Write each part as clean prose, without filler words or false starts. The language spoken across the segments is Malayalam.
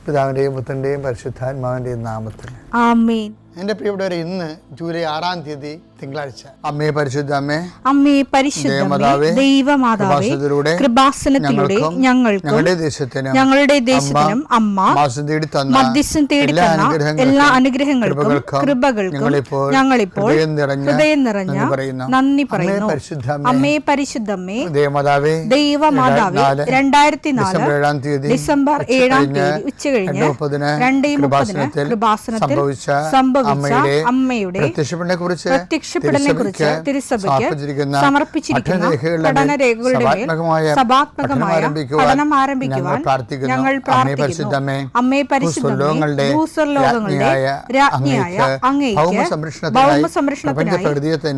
പിതാവിൻ്റെയും പുത്രൻ്റെയും പരിശുദ്ധാത്മാവിൻ്റെയും നാമത്തിൽ ആമേൻ. എൻ്റെ പ്രിയപ്പെട്ടവരെ, ഇന്ന് ജൂലൈ 6-ാം തീയതി തിങ്കളാഴ്ച. അമ്മേ പരിശുദ്ധ അമ്മേ, അമ്മേ പരിശുദ്ധമേ, ദൈവമാതാവേ, കൃപാസനത്തിലൂടെ ഞങ്ങൾക്കും ഞങ്ങളുടെ ദേശത്തിനും അമ്മ മധ്യസ്ഥം തേടി തന്ന എല്ലാ അനുഗ്രഹങ്ങൾക്കും കൃപകൾക്കും ഞങ്ങളിപ്പോൾ ഹൃദയം നിറഞ്ഞ നന്ദി പറയുന്നു. അമ്മേ പരിശുദ്ധമേ, ദൈവമാതാവേ, 2004 ഡിസംബർ 7-ാം തീയതി ഉച്ചകഴിഞ്ഞ് 2:30 കൃപാസനത്തിൽ സംഭവിച്ച അമ്മയുടെ പ്രത്യക്ഷപ്പെടലിനെ കുറിച്ച് തിരുസഭയ്ക്ക് സമർപ്പിച്ചിരിക്കുന്ന പഠനരേഖകളുടെ മേൽ സഭാത്മകമായ പഠനം ആരംഭിക്കുവാൻ ഞങ്ങൾ പ്രാർത്ഥിക്കുന്നു. അമ്മേ പരിശുദ്ധമേ, ഭൂസ്വർലോകങ്ങളുടെ രാജ്ഞിയായ അങ്ങേയ്ക്ക് ഭൗമസംരക്ഷണത്തിനായി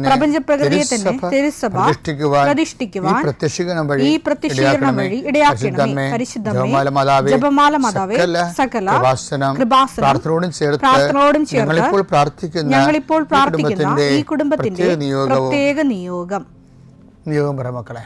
പ്രപഞ്ചപ്രകൃതിയെ തന്നെ തിരുസഭ പ്രതിഷ്ഠിക്കുവാൻ ഈ പ്രത്യക്ഷീകരണം വഴി ഇടയാക്കണമേ. പരിശുദ്ധമേ, ജപമാല മാതാവേ, സകല കൃപാസനം പ്രാർത്ഥനയോടും ചേർത്ത് ഞങ്ങളിപ്പോൾ പ്രാർത്ഥിക്കുന്ന ഈ കുടുംബത്തിന്റെ പ്രത്യേക നിയോഗം പറ മക്കളെ.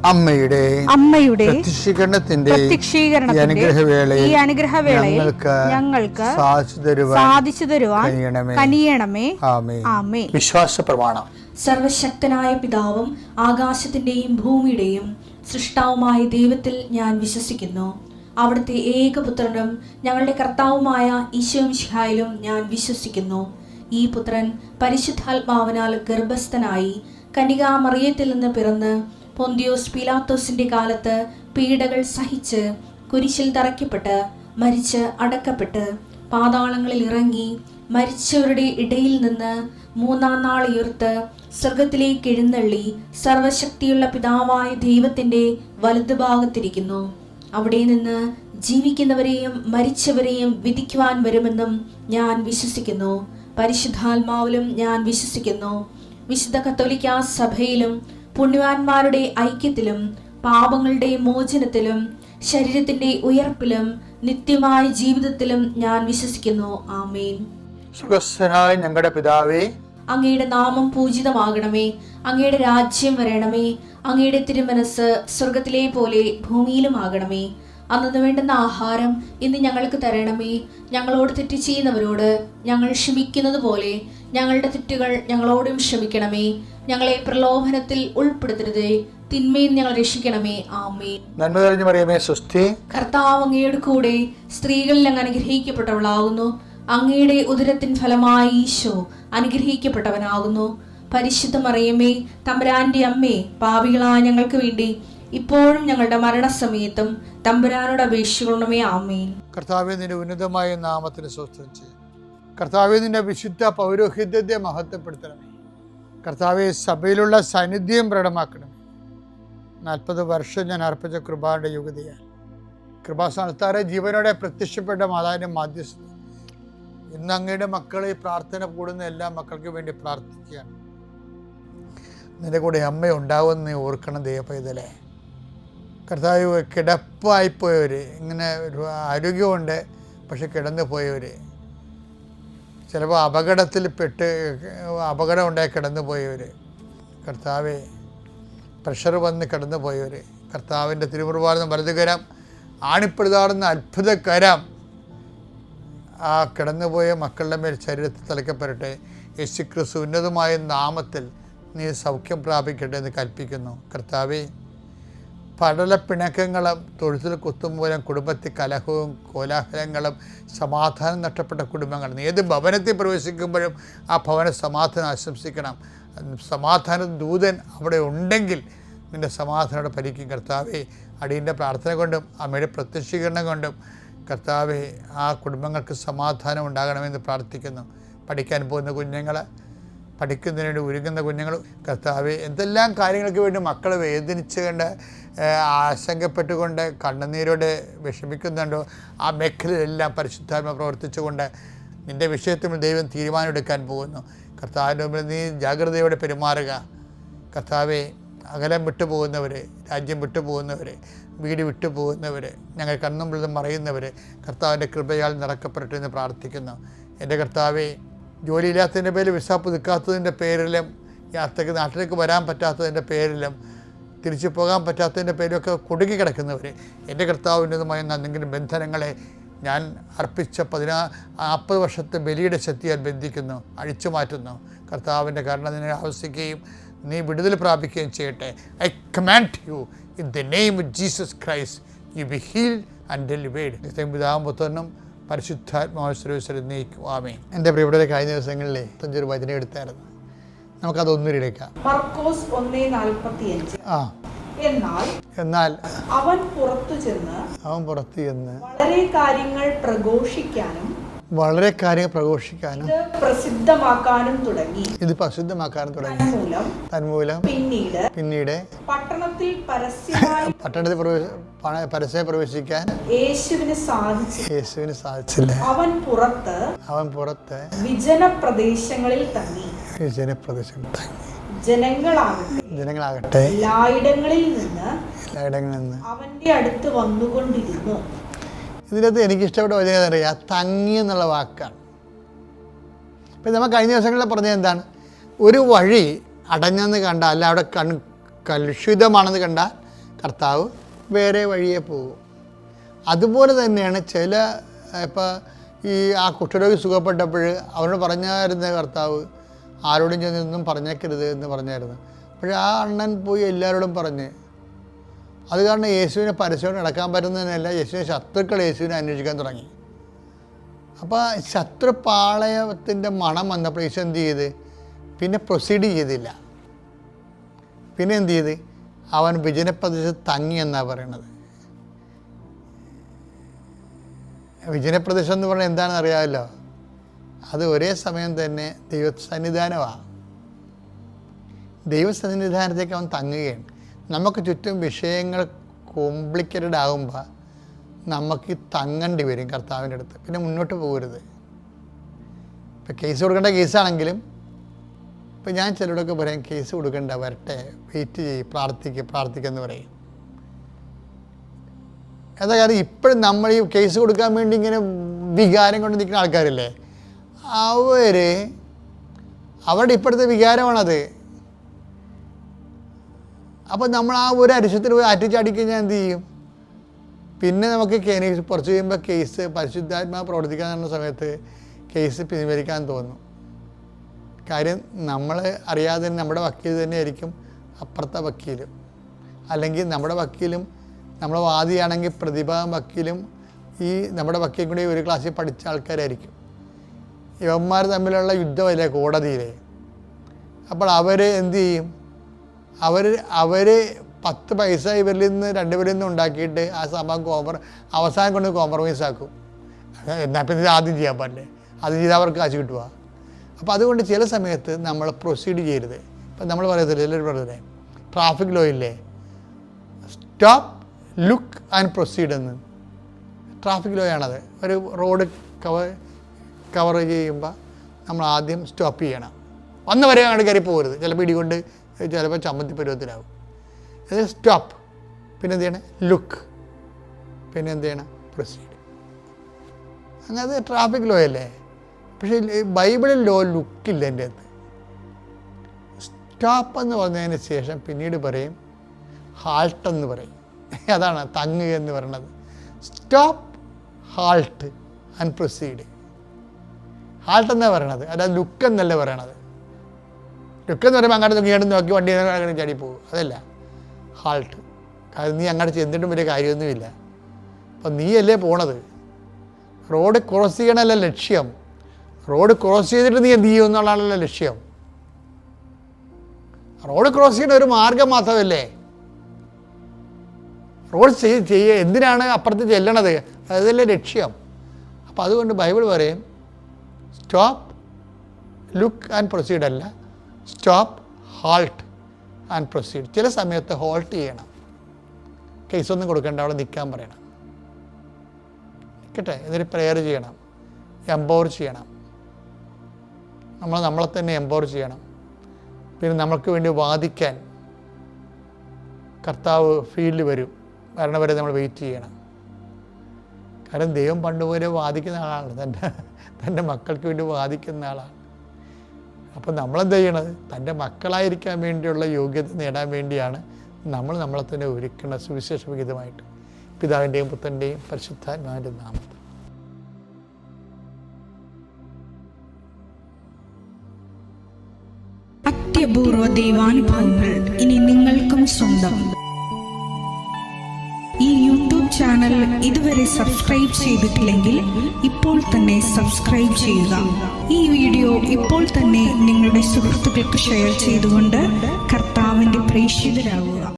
അമ്മയുടെ പ്രത്യക്ഷീകരണത്തിന്റെ ഈ അനുഗ്രഹവേളയിൽ ഞങ്ങൾക്ക് സാധിച്ചു തരുവാൻ കനിയണമേ. ആമേൻ. വിശ്വാസ പ്രമാണം. സർവശക്തനായ പിതാവും ആകാശത്തിന്റെയും ഭൂമിയുടെയും സൃഷ്ടാവുമായ ദൈവത്തിൽ ഞാൻ വിശ്വസിക്കുന്നു. അവിടുത്തെ ഏകപുത്രനും ഞങ്ങളുടെ കർത്താവുമായ ഈശോമിശിഹായിലും ഞാൻ വിശ്വസിക്കുന്നു. ഈ പുത്രൻ പരിശുദ്ധാത്മാവിനാൽ ഗർഭസ്ഥനായി കന്യകാമറിയത്തിൽ നിന്ന് പിറന്ന് പൊന്തിയോസ് പീലാത്തോസിന്റെ കാലത്ത് പീഡകൾ സഹിച്ച് കുരിശിൽ തറയ്ക്കപ്പെട്ട് മരിച്ച് അടക്കപ്പെട്ട് പാതാളങ്ങളിൽ ഇറങ്ങി മരിച്ചവരുടെ ഇടയിൽ നിന്ന് 3-ാം നാൾ ഉയർത്ത് സ്വർഗത്തിലേക്ക് എഴുന്നള്ളി സർവശക്തിയുള്ള പിതാവായ ദൈവത്തിന്റെ വലതുഭാഗത്തിരിക്കുന്നു. അവിടെ നിന്ന് ജീവിക്കുന്നവരെയും മരിച്ചവരെയും വിധിക്കുവാൻ വരുമെന്നും ഞാൻ വിശ്വസിക്കുന്നു. പരിശുദ്ധാത്മാവിലും ഞാൻ വിശ്വസിക്കുന്നു. വിശുദ്ധ കത്തോലിക്കാ സഭയിലും പുണ്യവാന്മാരുടെ ഐക്യത്തിലും പാപങ്ങളുടെ മോചനത്തിലും ശരീരത്തിന്റെ ഉയർപ്പിലും നിത്യമായ ജീവിതത്തിലും ഞാൻ വിശ്വസിക്കുന്നു. ആമേൻ. സുഖസ്ഥനായ ഞങ്ങളുടെ പിതാവേ, അങ്ങയുടെ നാമം പൂജിതമാകണമേ. അങ്ങയുടെ രാജ്യം വരണമേ. അങ്ങയുടെ തിരുമനസ് സ്വർഗത്തിലെ പോലെ ഭൂമിയിലും ആകണമേ. അന്നു വേണ്ടുന്ന ആഹാരം ഇന്ന് ഞങ്ങൾക്ക് തരണമേ. ഞങ്ങളോട് തെറ്റ് ചെയ്യുന്നവരോട് ഞങ്ങൾ ക്ഷമിക്കുന്നത് പോലെ ഞങ്ങളുടെ തെറ്റുകൾ ഞങ്ങളോടും ക്ഷമിക്കണമേ. ഞങ്ങളെ പ്രലോഭനത്തിൽ ഉൾപ്പെടുത്തരുതേ, തിന്മയിൽ ഞങ്ങൾ രക്ഷിക്കണമേ. ആമേൻ. നന്മ നിറഞ്ഞ മറിയമേ, സ്വസ്തി. കർത്താവ് അങ്ങയുടെ കൂടെ സ്ത്രീകളിൽ അങ്ങ് അനുഗ്രഹിക്കപ്പെട്ടവളാകുന്നു. അങ്ങയുടെ ഉദരത്തിൻ ഫലമായി ഈശോ അനുഗ്രഹിക്കപ്പെട്ടവനാകുന്നു. പരിശുദ്ധ മറിയമേ, തമ്പുരാന്റെ അമ്മേ, പാപികളായ ഞങ്ങൾക്ക് വേണ്ടി ഇപ്പോഴും ഞങ്ങളുടെ മരണസമയത്തും തമ്പുരാനോട് അപേക്ഷിക്കണമേ. ആമേൻ. കർത്താവേ, നിന്റെ ഉന്നതമായ നാമത്തിന് സ്തോത്രം ചെയ്യും. കർത്താവേ, നിന്റെ വിശുദ്ധ പൗരോഹിത്യത്തെ മഹത്വപ്പെടുത്തണമേ. കർത്താവെ, സഭയിലുള്ള സാന്നിധ്യം പ്രകടമാക്കണമേ. 40 വർഷം ഞാൻ അർപ്പിച്ച കൃപാന്റെ യുഗതിയാൽ കൃപാസ്ഥാനത്താറെ ജീവനോടെ പ്രത്യക്ഷപ്പെട്ട മാതാവിന്റെ മാധ്യസ്ഥ ഇന്ന് അങ്ങയുടെ മക്കളെ പ്രാർത്ഥന കൂടുന്ന എല്ലാ മക്കൾക്ക് വേണ്ടി പ്രാർത്ഥിക്കുകയാണ്. നിന്റെ കൂടെ അമ്മ ഉണ്ടാവുമെന്ന് ഓർക്കണം ദൈവപൈതലേ. കർത്താവ്, കിടപ്പായിപ്പോയവർ, ഇങ്ങനെ ഒരു ആരോഗ്യമുണ്ട് പക്ഷെ കിടന്നു പോയവർ, ചിലപ്പോൾ അപകടം ഉണ്ടായി കിടന്നു പോയവർ, കർത്താവെ പ്രഷർ വന്ന് കിടന്നു പോയവർ, കർത്താവിൻ്റെ തിരുമുറുവാർന്ന വലതുകരം ആണിപ്പെടുതാടുന്ന അത്ഭുതകരം ആ കിടന്നുപോയ മക്കളുടെ മേൽ ശരീരത്തിൽ തലയ്ക്കപ്പെടട്ടെ. യേശുക്രിസ്തു ഉന്നതമായ നാമത്തിൽ നീ സൗഖ്യം പ്രാപിക്കട്ടെ എന്ന് കൽപ്പിക്കുന്നു. കർത്താവെ, പടലപ്പിണക്കങ്ങളും തൊഴുത്തിൽ കുത്തുമൂലം കുടുംബത്തിൽ കലഹവും കോലാഹലങ്ങളും സമാധാനം നഷ്ടപ്പെട്ട കുടുംബങ്ങളും. ഏത് ഭവനത്തിൽ പ്രവേശിക്കുമ്പോഴും ആ ഭവന സമാധാനം ആശംസിക്കണം. സമാധാന ദൂതൻ അവിടെ ഉണ്ടെങ്കിൽ നിൻ്റെ സമാധാനോടെ ഭരിക്കും. കർത്താവേ, അടിയൻ്റെ പ്രാർത്ഥന കൊണ്ടും അമ്മയുടെ പ്രത്യക്ഷീകരണം കൊണ്ടും കർത്താവേ, ആ കുടുംബങ്ങൾക്ക് സമാധാനം ഉണ്ടാകണമെന്ന് പ്രാർത്ഥിക്കുന്നു. പഠിക്കാൻ പോകുന്ന കുഞ്ഞുങ്ങൾ, പഠിക്കുന്നതിന് വേണ്ടി ഒരുങ്ങുന്ന കുഞ്ഞുങ്ങൾ, കർത്താവേ, എന്തെല്ലാം കാര്യങ്ങൾക്ക് വേണ്ടി മക്കൾ വേദനിച്ച് കണ്ട് ആശങ്കപ്പെട്ടുകൊണ്ട് കണ്ണുനീരോടെ വിഷമിക്കുന്നുണ്ടോ ആ മേഖലയിലെല്ലാം പരിശുദ്ധാത്മ പ്രവർത്തിച്ചുകൊണ്ട് നിൻ്റെ വിഷയത്തിൽ ദൈവം തീരുമാനമെടുക്കാൻ പോകുന്നു. കർത്താവിൻ്റെ മുമ്പിൽ നീ ജാഗ്രതയോടെ പെരുമാറുക. കർത്താവേ, അകലം വിട്ടുപോകുന്നവർ, രാജ്യം വിട്ടുപോകുന്നവർ, വീട് വിട്ടുപോകുന്നവർ, ഞങ്ങൾ കണ്ണുമ്പിൽ മറയുന്നവർ കർത്താവിൻ്റെ കൃപയാൽ നിറക്കപ്പെടട്ടെ എന്ന് പ്രാർത്ഥിക്കുന്നു. എൻ്റെ കർത്താവേ, ജോലിയില്ലാത്തതിൻ്റെ പേരിൽ വിസ പുതുക്കാത്തതിൻ്റെ പേരിലും യാത്രയ്ക്ക് നാട്ടിലേക്ക് വരാൻ പറ്റാത്തതിൻ്റെ പേരിലും തിരിച്ചു പോകാൻ പറ്റാത്തതിൻ്റെ പേരിലൊക്കെ കുടുങ്ങി കിടക്കുന്നവർ, എൻ്റെ കർത്താവിൻ്റെതുമായ എന്തെങ്കിലും ബന്ധനങ്ങളെ ഞാൻ അർപ്പിച്ച 40 വർഷത്തെ ബലിയുടെ ശക്തിയാൽ ബന്ധിക്കുന്നു, അഴിച്ചു മാറ്റുന്നു. കർത്താവിൻ്റെ കരുണ നിന്നെ ആവശ്യിക്കുകയും നീ വിടുതൽ പ്രാപിക്കുകയും ചെയ്യട്ടെ. I command you in the name of Jesus Christ, you be healed and delivered. പിതാവും പുത്രനും പരിശുദ്ധാത്മാവിശ്വരം നീക്കും. ആമേൻ. എൻ്റെ പ്രിയപ്പെട്ട കഴിഞ്ഞ ദിവസങ്ങളിലെ 5 വചനം എടുത്തായിരുന്നു. നമുക്കതൊന്നുകൂടിയേക്കാം. മർക്കോസ് 1:45. എന്നാൽ അവൻ പുറത്തു ചെന്ന് വളരെ കാര്യങ്ങൾ പ്രഘോഷിക്കാനും പ്രസിദ്ധമാക്കാനും തുടങ്ങി. തന്മൂലം പിന്നീട് പട്ടണത്തിൽ പരസ്യമായി പ്രവേശിക്കാൻ യേശുവിന് സാധിച്ചില്ല. അവൻ പുറത്ത് വിജനപ്രദേശങ്ങളിൽ തങ്ങി. ജനങ്ങളാകട്ടെ എല്ലായിടങ്ങളിൽ നിന്ന് അവന്റെ അടുത്ത് വന്നുകൊണ്ടിരുന്നു. ഇതിനകത്ത് എനിക്കിഷ്ടപ്പെട്ട വചനം അറിയാം, തങ്ങി എന്നുള്ള വാക്കാണ്. ഇപ്പം നമ്മൾ കഴിഞ്ഞ ദിവസങ്ങളിൽ പറഞ്ഞത് എന്താണ്? ഒരു വഴി അടഞ്ഞെന്ന് കണ്ടാൽ, അല്ല അവിടെ കലുഷിതമാണെന്ന് കണ്ടാൽ കർത്താവ് വേറെ വഴിയെ പോകും. അതുപോലെ തന്നെയാണ് ഇപ്പോൾ ആ കുഷ്ഠരോഗി സുഖപ്പെട്ടപ്പോൾ അവനോട് പറഞ്ഞായിരുന്ന കർത്താവ്, ആരോടും ചെന്നൊന്നും പറഞ്ഞേക്കരുത് എന്ന് പറഞ്ഞായിരുന്നു. പക്ഷേ ആ അണ്ണൻ പോയി എല്ലാവരോടും പറഞ്ഞ്. അത് കാരണം യേശുവിനെ പരസ്യമായിട്ട് നടക്കാൻ പറ്റുന്നതിനല്ല, യേശുവിനെ ശത്രുക്കൾ യേശുവിനെ അന്വേഷിക്കാൻ തുടങ്ങി. അപ്പോൾ ശത്രുപാളയത്തിൻ്റെ മണം വന്നപ്പോൾ യേശു എന്ത് ചെയ്ത്? പിന്നെ പ്രൊസീഡ് ചെയ്തില്ല. പിന്നെ എന്ത് ചെയ്ത്? അവൻ വിജനപ്രദേശത്ത് തങ്ങി എന്നാണ് പറയണത്. വിജനപ്രദേശം എന്ന് പറഞ്ഞാൽ എന്താണെന്ന് അറിയാമല്ലോ, അത് ഒരേ സമയം തന്നെ ദൈവസന്നിധാനമാണ്. ദൈവസന്നിധാനത്തേക്ക് അവൻ തങ്ങുകയാണ്. നമുക്ക് ചുറ്റും വിഷയങ്ങൾ കോംപ്ലിക്കേറ്റഡ് ആകുമ്പോൾ നമുക്ക് തങ്ങേണ്ടി വരും കർത്താവിൻ്റെ അടുത്ത്. പിന്നെ മുന്നോട്ട് പോകരുത്. ഇപ്പം കേസ് കൊടുക്കേണ്ട കേസാണെങ്കിലും ഇപ്പം ഞാൻ ചിലരോടൊക്കെ പറയും, കേസ് കൊടുക്കണ്ട, വരട്ടെ, വെയിറ്റ് ചെയ്യും, പ്രാർത്ഥിക്കെന്ന് പറയും. എന്താ കാര്യം? ഇപ്പോഴും നമ്മൾ ഈ കേസ് കൊടുക്കാൻ വേണ്ടി ഇങ്ങനെ വികാരം കൊണ്ട് നിൽക്കുന്ന ആൾക്കാരില്ലേ, അവരുടെ ഇപ്പോഴത്തെ വികാരമാണത്. അപ്പോൾ നമ്മൾ ആ ഒരു അരിശത്തിൽ പോയി അറ്റിച്ചടിക്കഴിഞ്ഞാൽ എന്ത് ചെയ്യും? പിന്നെ നമുക്ക് കുറച്ച് കഴിയുമ്പോൾ കേസ് പരിശുദ്ധാത്മാ പ്രവർത്തിക്കാൻ നടന്ന സമയത്ത് കേസ് പിൻവലിക്കാൻ തോന്നും. കാര്യം നമ്മൾ അറിയാതെ നമ്മുടെ വക്കീൽ തന്നെയായിരിക്കും അപ്പുറത്തെ വക്കീലും, അല്ലെങ്കിൽ നമ്മുടെ വക്കീലും, നമ്മുടെ വാദിയാണെങ്കിൽ പ്രതിഭാഗം വക്കീലും ഈ നമ്മുടെ വക്കീൽ കൂടി ഒരു ക്ലാസ്സിൽ പഠിച്ച ആൾക്കാരായിരിക്കും. ഇവന്മാർ തമ്മിലുള്ള യുദ്ധമല്ലേ കോടതിയിലെ. അപ്പോൾ അവർ എന്ത് ചെയ്യും? അവർ 10 പൈസ ഇവരിൽ നിന്ന് 2 പേരിൽ നിന്ന് ഉണ്ടാക്കിയിട്ട് ആ സംഭവം അവസാനം കൊണ്ട് കോംപ്രമൈസ് ആക്കും. എന്നാൽ പിന്നെ ഇത് ആദ്യം ചെയ്യാൻ പാടില്ലേ, ആദ്യം ചെയ്താൽ അവർക്ക് കാശ് കിട്ടുക. അപ്പോൾ അതുകൊണ്ട് ചില സമയത്ത് നമ്മൾ പ്രൊസീഡ് ചെയ്യരുത്. ഇപ്പം നമ്മൾ പറയത്തില്ല, എല്ലാവരും പറയുന്നത് ട്രാഫിക് ലോ ഇല്ലേ, സ്റ്റോപ്പ്, ലുക്ക് ആൻഡ് പ്രൊസീഡ് എന്ന്. ട്രാഫിക് ലോ ആണത്. ഒരു റോഡ് കവർ ചെയ്യുമ്പോൾ നമ്മൾ ആദ്യം സ്റ്റോപ്പ് ചെയ്യണം. വന്നവരെ അങ്ങോട്ട് കയറി പോകരുത്. ചിലപ്പോൾ ഇടികൊണ്ട് ചിലപ്പോൾ ചമ്മന്തി പരുവത്തിലാവും. അത് സ്റ്റോപ്പ്, പിന്നെ എന്ത് ചെയ്യണം? ലുക്ക്, പിന്നെ എന്ത് ചെയ്യണം? പ്രൊസീഡ്. അങ്ങനെ അത് ട്രാഫിക് ലോ അല്ലേ. പക്ഷേ ബൈബിളിൽ ലോ ലുക്കില്ല എൻ്റെ അകത്ത്. സ്റ്റോപ്പ് എന്ന് പറഞ്ഞതിന് ശേഷം പിന്നീട് പറയും ഹാൾട്ട് എന്ന് പറയും. അതാണ് തങ്ങുക എന്ന് പറയുന്നത്. Stop, halt and proceed. Halt എന്നാണ് പറയണത്, അല്ലാതെ ലുക്ക് എന്നല്ല പറയണത്. ലുക്ക് എന്ന് പറയുമ്പോൾ അങ്ങോട്ട് നോക്കി വണ്ടി അങ്ങനെ ചാടി പോകും, അതല്ല ഹാൾട്ട്. അത് നീ അങ്ങോട്ട് ചെന്നിട്ടും വലിയ കാര്യമൊന്നുമില്ല. അപ്പം നീയല്ലേ പോണത്. റോഡ് ക്രോസ് ചെയ്യണമല്ല ലക്ഷ്യം. റോഡ് ക്രോസ് ചെയ്തിട്ട് നീ എന്ത് ചെയ്യും എന്നുള്ളതാണല്ലോ ലക്ഷ്യം. റോഡ് ക്രോസ് ചെയ്യുന്ന ഒരു മാർഗം മാത്രമല്ലേ. റോഡ് എന്തിനാണ് അപ്പുറത്ത് ചെല്ലണത്, അതല്ലേ ലക്ഷ്യം. അപ്പോൾ അതുകൊണ്ട് ബൈബിൾ പറയും സ്റ്റോപ്പ്, ലുക്ക് ആൻഡ് പ്രൊസീഡ് അല്ല, സ്റ്റോപ്പ്, ഹാൾട്ട് ആൻഡ് പ്രൊസീഡ്. ചില സമയത്ത് ഹോൾട്ട് ചെയ്യണം, കേസൊന്നും കൊടുക്കേണ്ട, അവിടെ നിൽക്കാൻ പറയണം, നിൽക്കട്ടെ, എന്നിട്ട് പ്രെയർ ചെയ്യണം, എംപവർ ചെയ്യണം. നമ്മളെ തന്നെ എംപവർ ചെയ്യണം. പിന്നെ നമ്മൾക്ക് വേണ്ടി വാദിക്കാൻ കർത്താവ് ഫീൽഡിൽ വരും, വരണവരെ നമ്മൾ വെയിറ്റ് ചെയ്യണം. കാരണം ദൈവം പണ്ടുപോലെ വാദിക്കുന്ന ആളാണ്, തൻ്റെ മക്കൾക്ക് വേണ്ടി വാദിക്കുന്ന ആളാണ്. അപ്പോൾ നമ്മളെന്താ ചെയ്യണത്? തൻ്റെ മക്കളായിരിക്കാൻ വേണ്ടിയുള്ള യോഗ്യത നേടാൻ വേണ്ടിയാണ് നമ്മളെ തന്നെ ഒരുക്കുന്ന സുവിശേഷവിഹിതമായിട്ട്. പിതാവിൻ്റെയും പുത്രൻ്റെയും പരിശുദ്ധാത്മാവിൻ്റെ നാമത്തിൽ. അത്യപൂർവ ദൈവാനുഭവങ്ങൾ ഇനി നിങ്ങൾക്കും സ്വന്തം. ഈ യൂട്യൂബ് ചാനൽ ഇതുവരെ സബ്സ്ക്രൈബ് ചെയ്തിട്ടില്ലെങ്കിൽ ഇപ്പോൾ തന്നെ സബ്സ്ക്രൈബ് ചെയ്യുക. ഈ വീഡിയോ ഇപ്പോൾ തന്നെ നിങ്ങളുടെ സുഹൃത്തുക്കൾക്ക് ഷെയർ ചെയ്തുകൊണ്ട് കർത്താവിൻ്റെ പ്രേക്ഷിതരാകുക.